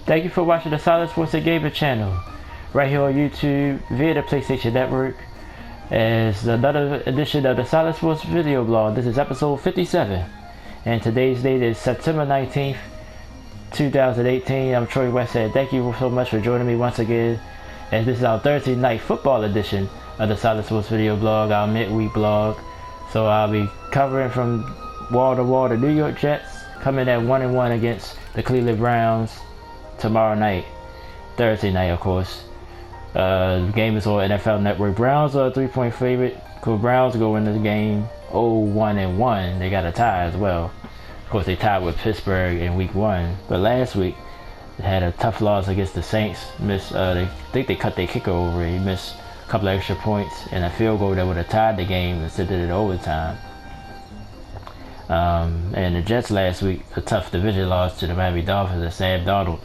Thank you for watching the Solid Sports and Gaming channel right here on YouTube via the PlayStation Network as another edition of the Solid Sports video blog. This is episode 57 and today's date is September 19th, 2018. I'm Troy Westhead. Thank you so much for joining me once again as this is our Thursday night football edition of the Solid Sports video blog, our midweek blog. So I'll be covering from wall to wall the New York Jets coming at 1-1 against the Cleveland Browns tomorrow night, Thursday night of course. The game is on NFL Network. Browns are a 3-point favorite. Cool. Browns go into the game 0-1-1. They got a tie as well. Of course, they tied with Pittsburgh in week 1, but last week they had a tough loss against the Saints. They think they cut their kicker over. He missed a couple of extra points and a field goal that would have tied the game and sent it in overtime. And the Jets last week, a tough division loss to the Miami Dolphins, and Sam Darnold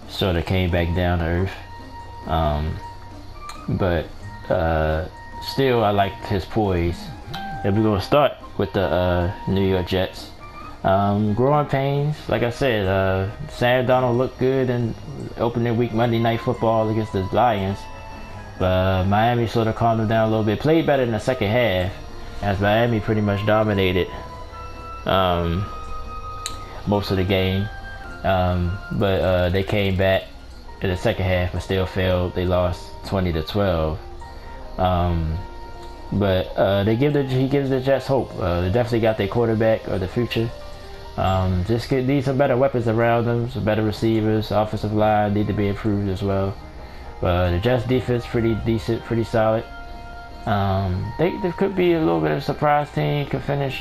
sort of came back down to earth. But still, I liked his poise. And we're going to start with the New York Jets. Growing pains, like I said, Sam Darnold looked good in opening week Monday Night Football against the Lions. But Miami sort of calmed him down a little bit. Played better in the second half as Miami pretty much dominated most of the game. But they came back in the second half but still failed. They lost 20-12. But he gives the Jets hope. They definitely got their quarterback of the future. Just need some better weapons around them, some better receivers. Offensive line need to be improved as well. But the Jets defense pretty decent, pretty solid. There could be a little bit of a surprise team. Could finish,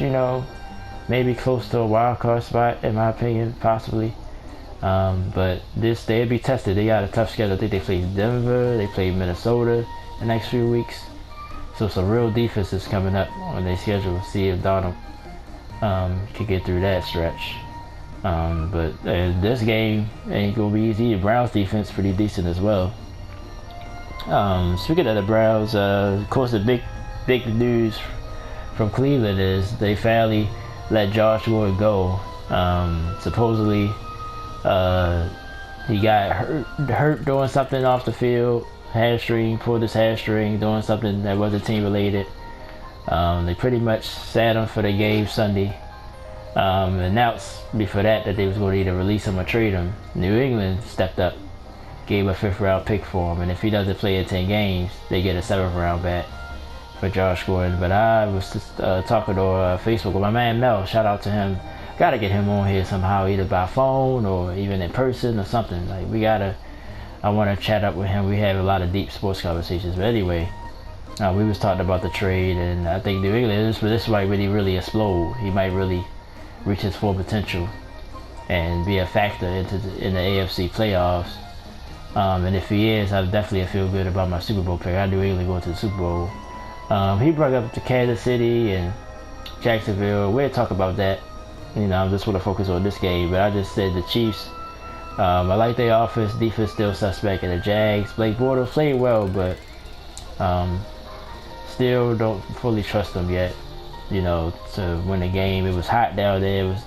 maybe close to a wild card spot in my opinion, possibly. But they'll be tested. They got a tough schedule. I think they play Denver, they play Minnesota the next few weeks. So some real defenses coming up on their schedule. See if Donald can get through that stretch. But this game ain't gonna be easy. The Browns defense pretty decent as well. Speaking of the Browns, of course the big news from Cleveland is they finally let Josh Gordon go. Supposedly he got hurt doing something off the field. Pulled his hamstring, doing something that wasn't team related. They pretty much sat him for the game Sunday. Announced before that they was going to either release him or trade him. New England stepped up, gave a 5th round pick for him, and if he doesn't play in 10 games, they get a 7th round back for Josh Gordon. But I was just talking to Facebook with my man Mel. Shout out to him. Gotta get him on here somehow, either by phone or even in person or something. I want to chat up with him. We have a lot of deep sports conversations. But anyway, we was talking about the trade, and I think New England, this might really explode. He might really reach his full potential and be a factor in the AFC playoffs. And if he is, I definitely feel good about my Super Bowl pick. I New England going to the Super Bowl. He brought up to Kansas City and Jacksonville. We'll talk about that. I just want to focus on this game. But I just said the Chiefs. I like their offense. Defense still suspect. And the Jags, Blake Bortles played well, but still don't fully trust them yet. To win the game. It was hot down there. It was,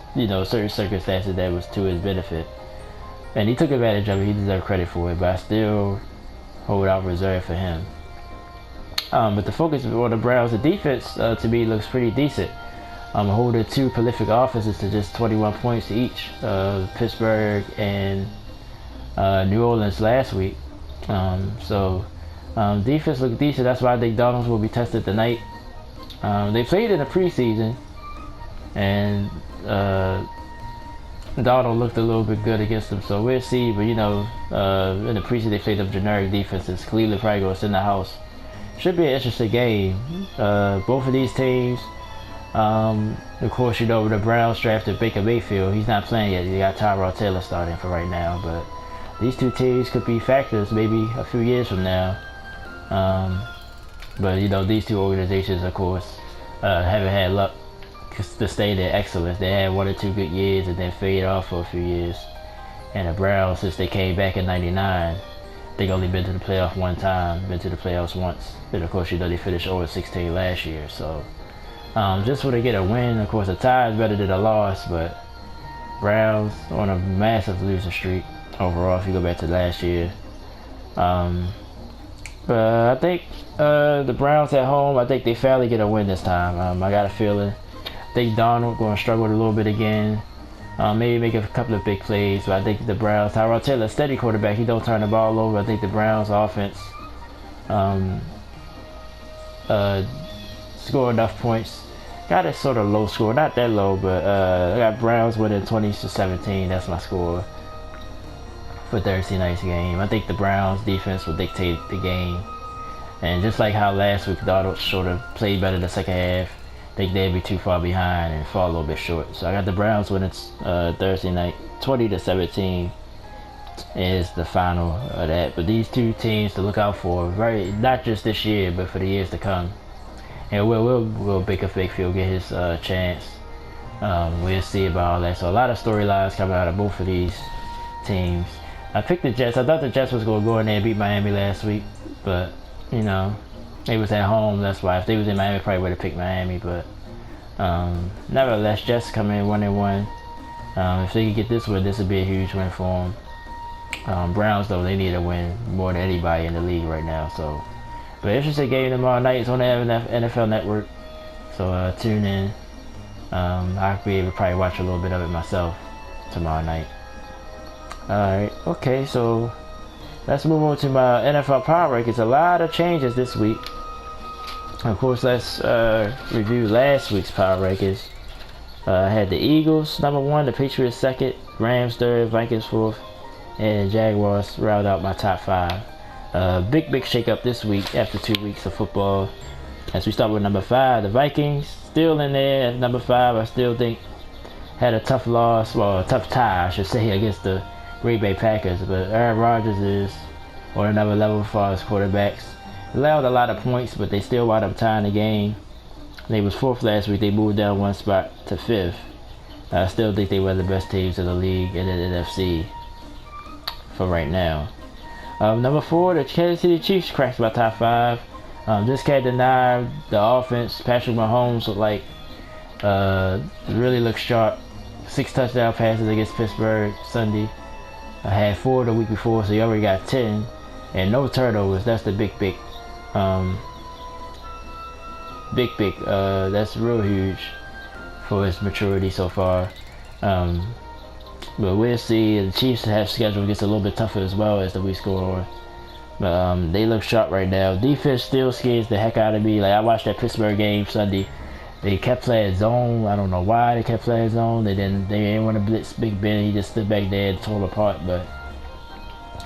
certain circumstances that was to his benefit. And he took advantage of it. He deserved credit for it. But I still hold out reserve for him. But the focus on the Browns, the defense to me looks pretty decent. Holding 2 prolific offenses to just 21 points each. Pittsburgh and New Orleans last week. Defense looked decent. That's why I think Donald will be tested tonight. They played in the preseason, and Donald looked a little bit good against them. So we'll see. But in the preseason they played them generic defenses. Cleveland probably going to send the house. Should be an interesting game. Both of these teams. Of course, the Browns drafted Baker Mayfield. He's not playing yet. You got Tyrod Taylor starting for right now. But these two teams could be factors maybe a few years from now. But these two organizations, of course, haven't had luck to stay their excellence. They had 1 or 2 good years and then fade off for a few years. And the Browns, since they came back in '99, they've only been to the playoff 1 time, been to the playoffs once. And of course, they finished 0-16 last year. So just when they get a win, of course, a tie is better than a loss. But Browns on a massive losing streak overall if you go back to last year. But I think the Browns at home, I think they finally get a win this time. I got a feeling. I think Darnold going to struggle a little bit again. Maybe make a couple of big plays, but I think the Browns, Tyrod Taylor, steady quarterback, he don't turn the ball over. I think the Browns offense score enough points. Got a sort of low score, not that low, but I got Browns winning 20-17. That's my score for Thursday night's game. I think the Browns defense will dictate the game, and just like how last week Darnold sort of played better the second half, I think they'd be too far behind and fall a little bit short. So I got the Browns winning Thursday night 20-17 is the final of that. But these two teams to look out for, not just this year, but for the years to come. And will Baker Mayfield get his chance? We'll see about all that. So a lot of storylines coming out of both of these teams. I picked the Jets. I thought the Jets was going to go in there and beat Miami last week, but you know, they was at home. That's why if they was in Miami, I probably would have picked Miami. But nevertheless, Jets come in 1-1. If they could get this win, this would be a huge win for them. Browns though, they need a win more than anybody in the league right now. So, but interesting game tomorrow night. It's on the NFL Network. So tune in. I'll be able to probably watch a little bit of it myself tomorrow night. Alright, okay, so let's move on to my NFL Power Rankings. A lot of changes this week. Of course, let's review last week's Power Rankings. I had the Eagles number 1, the Patriots 2nd, Rams 3rd, Vikings 4th, and Jaguars round out my top 5. Big shake up this week after 2 weeks of football. As we start with number 5, the Vikings still in there at number 5. I still think had a tough loss, well, a tough tie, I should say, against the Green Bay Packers. But Aaron Rodgers is on another level for as quarterbacks. Allowed a lot of points, but they still wound up tying the game. They was 4th last week. They moved down 1 spot to 5th. I still think they were the best teams in the league in the NFC for right now. Number 4, the Kansas City Chiefs cracked my top 5. Just can't deny the offense. Patrick Mahomes really looked sharp. 6 touchdown passes against Pittsburgh Sunday. I had 4 the week before, so you already got 10. And no turnovers. That's the big. That's real huge for his maturity so far. But we'll see. The Chiefs have schedule gets a little bit tougher as well as the weeks go on. But they look sharp right now. Defense still scares the heck out of me. Like I watched that Pittsburgh game Sunday. They kept playing zone. I don't know why they kept playing zone. They didn't want to blitz Big Ben. He just stood back there and tore apart. But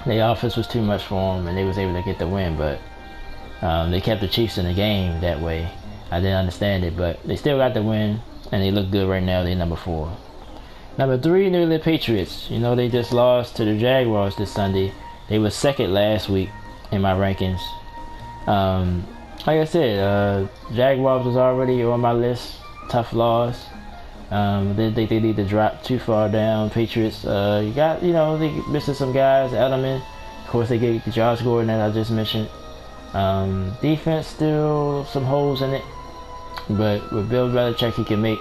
the offense was too much for him, and they was able to get the win. But they kept the Chiefs in the game that way. I didn't understand it, but they still got the win, and they look good right now. They're number 4. Number 3, New England Patriots. You know, they just lost to the Jaguars this Sunday. They were 2nd last week in my rankings. Like I said, Jaguars was already on my list. Tough loss. Didn't think they need to drop too far down. Patriots, they missing some guys. Edelman, of course, they get Josh Gordon that I just mentioned. Defense still some holes in it, but with Bill Belichick, he can make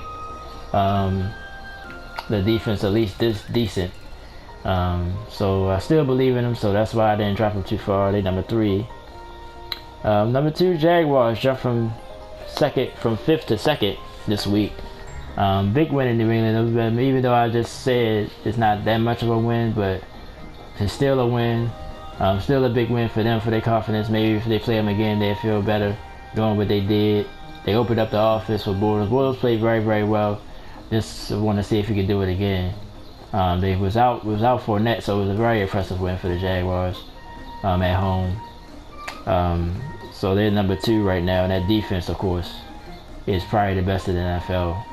the defense at least this decent. So I still believe in them. So that's why I didn't drop them too far. They number 3. Number 2, Jaguars jumped from 5th to 2nd this week. Big win in New England. Even though I just said it's not that much of a win, but it's still a win. Still a big win for them, for their confidence. Maybe if they play them again, they'll feel better doing what they did. They opened up the offense for Bortles. Bortles played very well. Just want to see if he could do it again. They was out Fournette, so it was a very impressive win for the Jaguars at home. So they're number 2 right now, and that defense, of course, is probably the best in the NFL.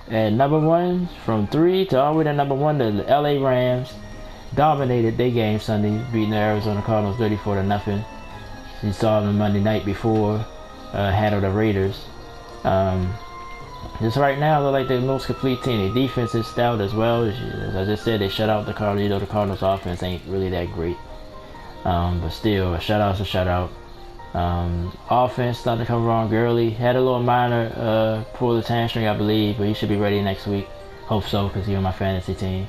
And number 1, from 3 to all the way to number 1, the LA Rams dominated their game Sunday, beating the Arizona Cardinals 34-0. You saw them Monday night before, handle the Raiders. Just right now, they're like the most complete team. Their defense is stout as well. As I just said, they shut out the Cardinals. You know, the Cardinals' offense ain't really that great. But still, a shutout's a shutout. Offense starting to come wrong early. Had a little minor pull the hamstring, I believe, but he should be ready next week. Hope so, because he's on my fantasy team.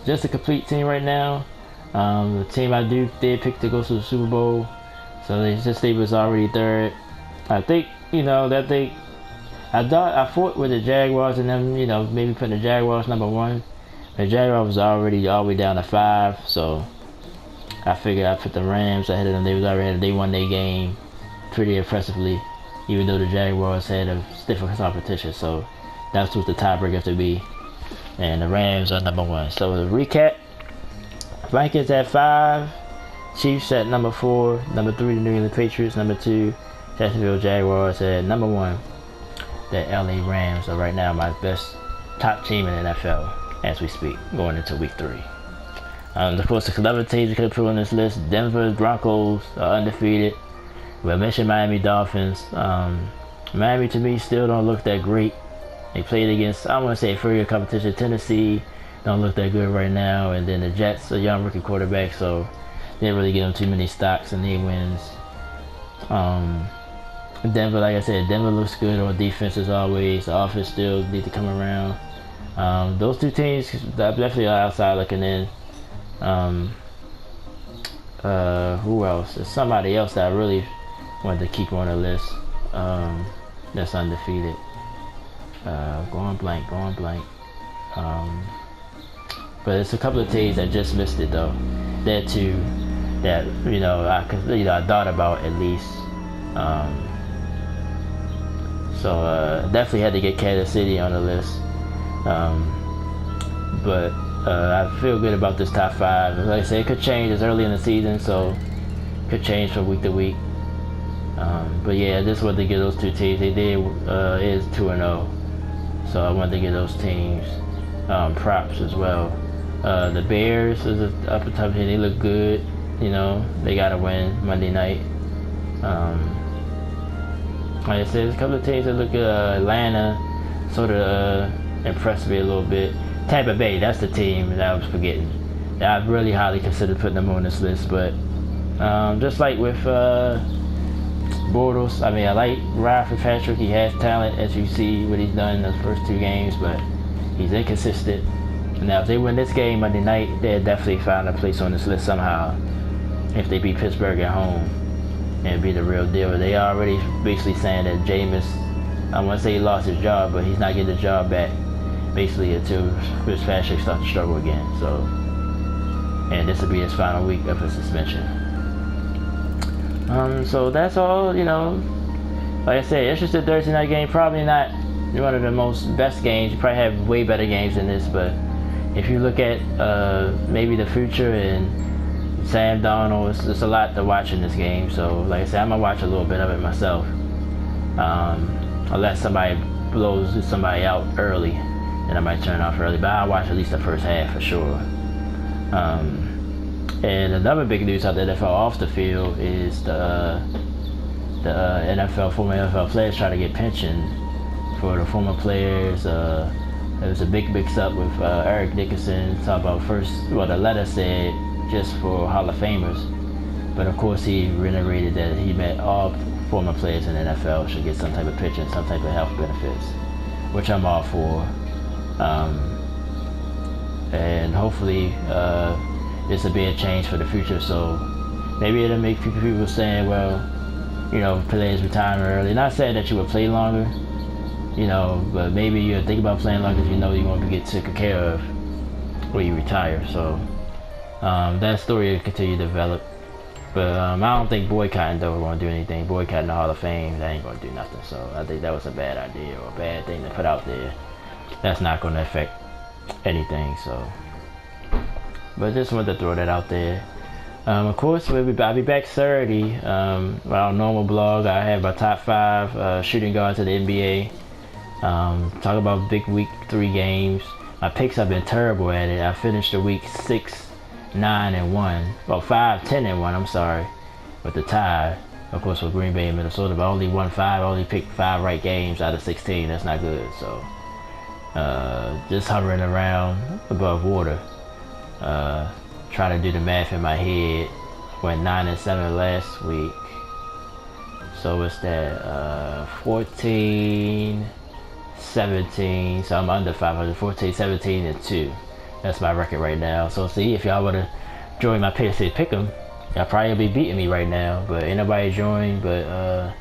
Just a complete team right now. The team I did pick to go to the Super Bowl, so they was already third. I think, that I fought with the Jaguars and them, maybe putting the Jaguars number 1. The Jaguars was already all the way down to 5, so I figured I put the Rams ahead of them. They won their game pretty impressively, even though the Jaguars had a stiffer competition. So that's what the tiebreaker to be, and the Rams are number 1. So to recap: Vikings at 5, Chiefs at number 4, number 3 the New England Patriots, number 2 Jacksonville Jaguars, at number 1 the LA Rams are right now my best top team in the NFL as we speak, going into week 3. Of course, the other teams you could have put on this list: Denver Broncos are undefeated. We mentioned Miami Dolphins. Miami to me still don't look that great. They played against, I want to say, inferior competition. Tennessee don't look that good right now, and then the Jets, a young rookie quarterback, so didn't really give them too many stocks and their wins. Denver, like I said, Denver looks good on defense as always. The offense still need to come around. Those two teams definitely are outside looking in. Who else? There's somebody else that I really wanted to keep on the list. That's undefeated. Going blank. But there's a couple of teams that just missed it though. There too, that I thought about at least. So definitely had to get Kansas City on the list. But I feel good about this top 5. Like I said, it could change. It's early in the season, so it could change from week to week. But yeah, I just wanted to give those two teams. They did is 2-0, so I wanted to give those teams props as well. The Bears is an up and top team. They look good. They got to win Monday night. Like I said, there's a couple of teams that look good. Atlanta sort of impressed me a little bit. Tampa Bay, that's the team that I was forgetting. I really highly considered putting them on this list, but just like with Bortles, I mean, I like Ryan Fitzpatrick. He has talent, as you see what he's done in those first 2 games, but he's inconsistent. Now, if they win this game Monday night, they'll definitely find a place on this list somehow. If they beat Pittsburgh at home and be the real deal. They already basically saying that Jameis, I want to say he lost his job, but he's not getting the job back basically until Fitzpatrick starts to struggle again. So, and this will be his final week of his suspension. So that's all. Like I said, interesting Thursday night game. Probably not one of the best games. You probably have way better games than this, but if you look at maybe the future and Sam Darnold, it's a lot to watch in this game. So, like I said, I'm gonna watch a little bit of it myself. Unless somebody blows somebody out early, then I might turn off early. But I'll watch at least the first half for sure. And another big news out the NFL off the field is the former NFL players trying to get pension for the former players. There was a big mix-up with Eric Dickerson talking about the letter said just for Hall of Famers, but of course he reiterated that he meant all former players in the NFL should get some type of pension, some type of health benefits, which I'm all for. And hopefully this will be a change for the future. So maybe it'll make people saying, well, players retiring early. Not saying that you would play longer, but maybe you'll think about playing longer because you're going to get taken care of when you retire. So that story will continue to develop. But I don't think boycotting though we're going to do anything. Boycotting the Hall of Fame, that ain't going to do nothing. So I think that was a bad idea or a bad thing to put out there. That's not going to affect anything. So, but just wanted to throw that out there. Of course, I'll be back Saturday. Our normal blog, I have my top 5 shooting guards of the NBA. Talk about big week 3 games. My picks have been terrible at it. I finished the week 6, 9-1. Well, 5, 10-1. I'm sorry, with the tie. Of course, with Green Bay and Minnesota, but I only won 5. I only picked 5 right games out of 16. That's not good. So, just hovering around above water. Trying to do the math in my head. Went 9-7 last week. So it's that 14, 17, so I'm under 500. 14, 17, and 2. That's my record right now. So see, if y'all wanna join my pick'em, y'all probably be beating me right now, but ain't nobody joined. But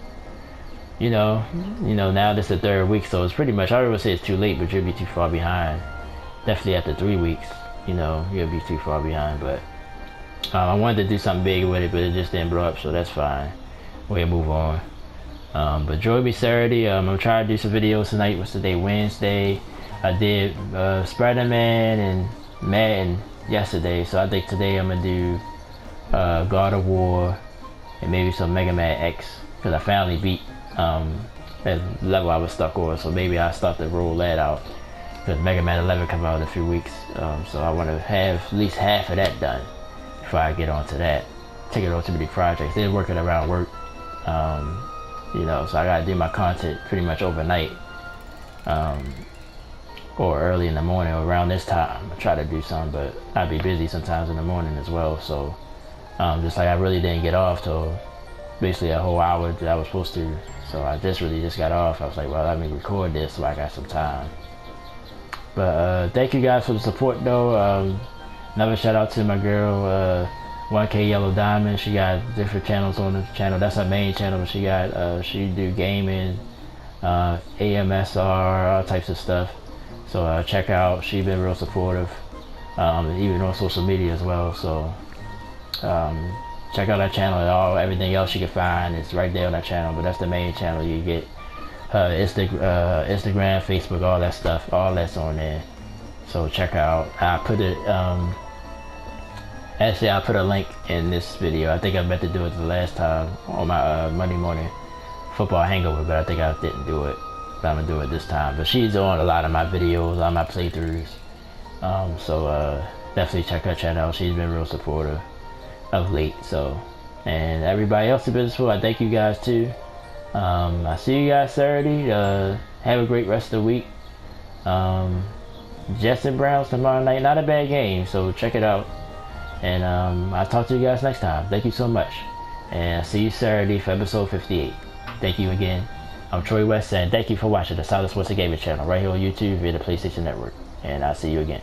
you know, now this is the 3rd week, so it's pretty much, I would say it's too late, but you'll be too far behind. Definitely after 3 weeks, you'll be too far behind. But I wanted to do something big with it, but it just didn't blow up, so that's fine. We'll move on. But join me Saturday. I'm trying to do some videos tonight. What's today? Wednesday. I did Spider-Man and Madden yesterday, so I think today I'm gonna do God of War and maybe some Mega Man X, because I finally beat that level I was stuck on, so maybe I'll start to roll that out, because Mega Man 11 come out in a few weeks, so I want to have at least half of that done before I get onto that. Taking on too many projects. They're working around work, so I gotta do my content pretty much overnight, or early in the morning, or around this time. I try to do something, but I'd be busy sometimes in the morning as well, so just like I really didn't get off till basically a whole hour that I was supposed to, so I just got off. I was like, well, let me record this so I got some time. But thank you guys for the support though. Another shout out to my girl 1K Yellow Diamond. She got different channels on the channel. That's her main channel, but she got she do gaming, AMSR, all types of stuff. So check out. She's been real supportive, even on social media as well. So check out that channel. Everything else you can find is right there on that channel, but that's the main channel. You get Instagram, Facebook, all that stuff, all that's on there. So check out. I put it actually I put a link in this video. I think I meant to do it the last time on my Monday morning football hangover, but I think I didn't do it, but I'm gonna do it this time. But she's on a lot of my videos, on my playthroughs, so definitely check her channel out. She's been real supportive of late. So, and everybody else who's been supportive, I thank you guys too. I see you guys Saturday. Have a great rest of the week. Jets and Browns tomorrow night. Not a bad game, so check it out. And I'll talk to you guys next time. Thank you so much, and I'll see you Saturday for episode 58. Thank you again. I'm Troy West, and thank you for watching the Solid Sports and Gaming channel right here on YouTube via the PlayStation Network. And I'll see you again.